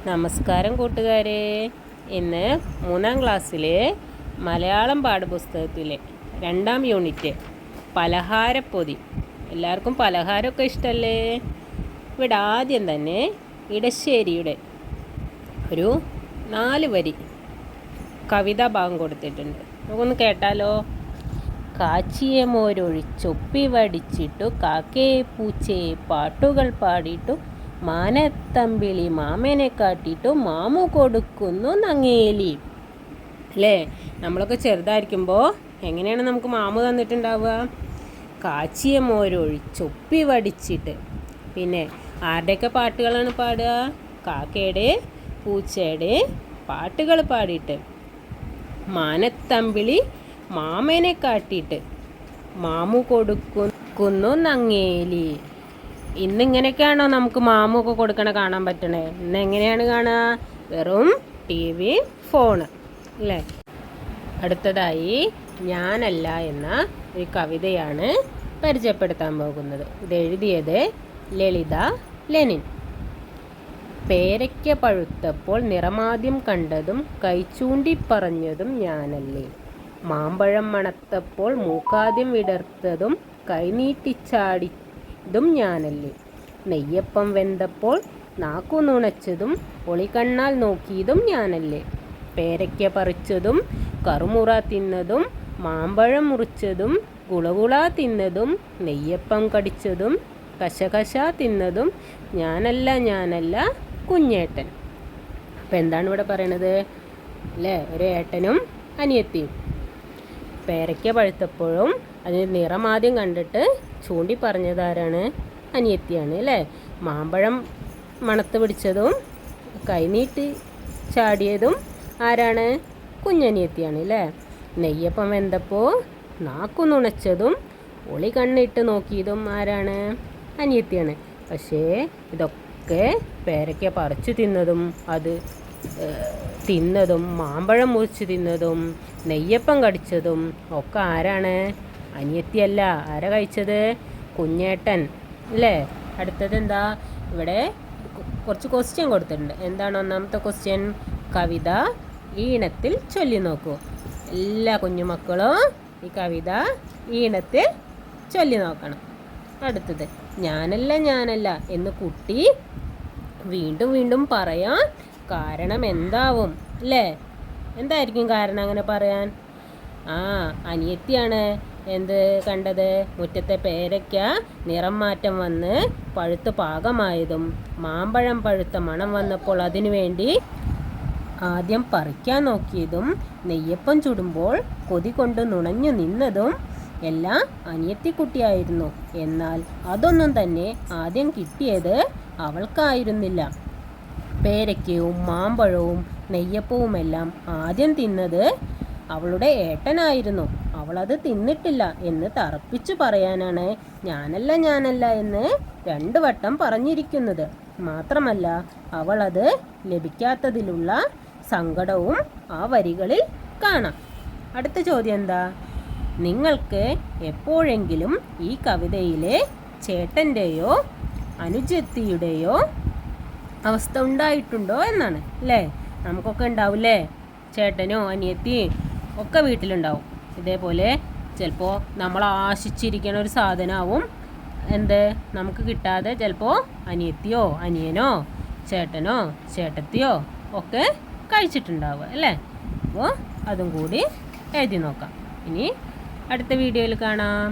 നമസ്കാരം കൂട്ടുകാരെ. ഇന്ന് 3ാം ക്ലാസ്സിലെ മലയാളം പാഠപുസ്തകത്തിലെ 2ാം യൂണിറ്റ് പലഹാരപ്പൊതി. എല്ലാവർക്കും പലഹാരമൊക്കെ ഇഷ്ടമല്ലേ? ഇവിടെ ആദ്യം തന്നെ ഇടശ്ശേരിയുടെ ഒരു 4 വരി കവിതാ ഭാഗം കൊടുത്തിട്ടുണ്ട്. നമുക്കൊന്ന് കേട്ടാലോ? കാച്ചിയ മോരൊഴിച്ചൊപ്പി വടിച്ചിട്ടു കാക്കയെ പൂച്ചയെ പാട്ടുകൾ പാടിയിട്ടു മാനത്തമ്പിളി മാമനെ കാട്ടിയിട്ടു മാമു കൊടുക്കുന്നു നങ്ങേലി. അല്ലേ? നമ്മളൊക്കെ ചെറുതായിരിക്കുമ്പോൾ എങ്ങനെയാണ് നമുക്ക് മാമു തന്നിട്ടുണ്ടാവുക? കാച്ചിയ മോരൊഴിച്ചൊപ്പി വടിച്ചിട്ട്. പിന്നെ ആരുടെയൊക്കെ പാട്ടുകളാണ് പാടുക? കാക്കയുടെ പൂച്ചയുടെ പാട്ടുകൾ പാടിയിട്ട് മാനത്തമ്പിളി മാമനെ കാട്ടിയിട്ട് മാമു കൊടുക്കുന്നു നങ്ങേലി. ഇന്നിങ്ങനെയൊക്കെയാണോ നമുക്ക് മാമു ഒക്കെ കൊടുക്കണ കാണാൻ പറ്റണേ? ഇന്ന് എങ്ങനെയാണ് കാണുക? വെറും TV, ഫോണ് അല്ലേ? അടുത്തതായി ഞാനല്ല എന്ന ഒരു കവിതയാണ് പരിചയപ്പെടുത്താൻ പോകുന്നത്. ഇത് എഴുതിയത് ലളിത ലെനിൻ. പേരയ്ക്ക പഴുത്തപ്പോൾ നിറമാദ്യം കണ്ടതും കൈചൂണ്ടി പറഞ്ഞതും ഞാനല്ലേ. മാമ്പഴം മണത്തപ്പോൾ മൂക്കാദ്യം വിടർത്തതും കൈനീട്ടിച്ചാടിയതും ഞാനല്ലേ. നെയ്യപ്പം വെന്തപ്പോൾ നാക്കു നുണച്ചതും ഒളികണ്ണാൽ നോക്കിയതും ഞാനല്ലേ. പേരയ്ക്ക പറിച്ചതും കറുമുറ തിന്നതും മാമ്പഴം മുറിച്ചതും ഗുളഗുള തിന്നതും നെയ്യപ്പം കടിച്ചതും കശകശ തിന്നതും ഞാനല്ല കുഞ്ഞേട്ടൻ. അപ്പം എന്താണ് ഇവിടെ പറയണത്? അല്ലേ? ഒരു ഏട്ടനും അനിയത്തിയും. പേരയ്ക്ക പഴുത്തപ്പോഴും അതിന് നിറമാദ്യം കണ്ടിട്ട് ചൂണ്ടി പറഞ്ഞതാരാണ്? അനിയത്തിയാണ് അല്ലേ? മാമ്പഴം മണത്ത് പിടിച്ചതും കൈനീട്ടി ചാടിയതും ആരാണ്? കുഞ്ഞനിയത്തിയാണ് അല്ലേ? നെയ്യപ്പം വെന്തപ്പോൾ നാക്കു നുണച്ചതും ഒളി കണ്ണിട്ട് നോക്കിയതും ആരാണ്? അനിയത്തിയാണ്. പക്ഷേ ഇതൊക്കെ പേരയ്ക്ക പറിച്ചു തിന്നതും അത് തിന്നതും മാമ്പഴം മുറിച്ച് തിന്നതും നെയ്യപ്പം കടിച്ചതും ഒക്കെ ആരാണ്? അനിയത്തിയല്ല. ആരാ കഴിച്ചത്? കുഞ്ഞേട്ടൻ അല്ലേ? അടുത്തത് എന്താ? ഇവിടെ കുറച്ച് ക്വസ്റ്റ്യൻ കൊടുത്തിട്ടുണ്ട്. എന്താണ് ഒന്നാമത്തെ ക്വസ്റ്റ്യൻ? കവിത ഈണത്തിൽ ചൊല്ലി നോക്കൂ. എല്ലാ കുഞ്ഞുമക്കളും ഈ കവിത ഈണത്തിൽ ചൊല്ലി നോക്കണം. അടുത്തത് ഞാനല്ല എന്ന് കുട്ടി വീണ്ടും വീണ്ടും പറയാൻ കാരണം എന്താവും? അല്ലേ? എന്തായിരിക്കും കാരണം അങ്ങനെ പറയാൻ? അനിയത്തിയാണ് എന്ത് കണ്ടത്? മുറ്റത്തെ പേരയ്ക്ക നിറം മാറ്റം വന്ന് പഴുത്ത് പാകമായതും മാമ്പഴം പഴുത്ത മണം വന്നപ്പോൾ അതിനു വേണ്ടി ആദ്യം പറിക്കാൻ നോക്കിയതും നെയ്യപ്പം ചുടുമ്പോൾ കൊതി കൊണ്ട് നുണഞ്ഞു നിന്നതും എല്ലാം അനിയത്തിക്കുട്ടിയായിരുന്നു. എന്നാൽ അതൊന്നും തന്നെ ആദ്യം കിട്ടിയത് അവൾക്കായിരുന്നില്ല. പേരയ്ക്കയും മാമ്പഴവും നെയ്യപ്പവുമെല്ലാം ആദ്യം തിന്നത് അവളുടെ ഏട്ടനായിരുന്നു. അവളത് തിന്നിട്ടില്ല എന്ന് തറപ്പിച്ചു പറയാനാണ് ഞാനല്ല എന്ന് 2 വട്ടം പറഞ്ഞിരിക്കുന്നത്. മാത്രമല്ല അവളത് ലഭിക്കാത്തതിലുള്ള സങ്കടവും ആ വരികളിൽ കാണാം. അടുത്ത ചോദ്യം എന്താ? നിങ്ങൾക്ക് എപ്പോഴെങ്കിലും ഈ കവിതയിലെ ചേട്ടൻ്റെയോ അനുജത്തിയുടെയോ അവസ്ഥ ഉണ്ടായിട്ടുണ്ടോ എന്നാണ്. അല്ലേ? നമുക്കൊക്കെ ഉണ്ടാവില്ലേ? ചേട്ടനോ അനിയത്തിയും ഒക്കെ വീട്ടിലുണ്ടാവും. ഇതേപോലെ ചിലപ്പോൾ നമ്മൾ ആശിച്ചിരിക്കണ ഒരു സാധനമാവും നമുക്ക് കിട്ടാതെ ചിലപ്പോൾ അനിയത്തിയോ അനിയനോ ചേട്ടനോ ചേട്ടത്തിയോ ഒക്കെ കഴിച്ചിട്ടുണ്ടാവുക അല്ലേ? അപ്പോൾ അതും കൂടി എഴുതി നോക്കാം. ഇനി അടുത്ത വീഡിയോയിൽ കാണാം.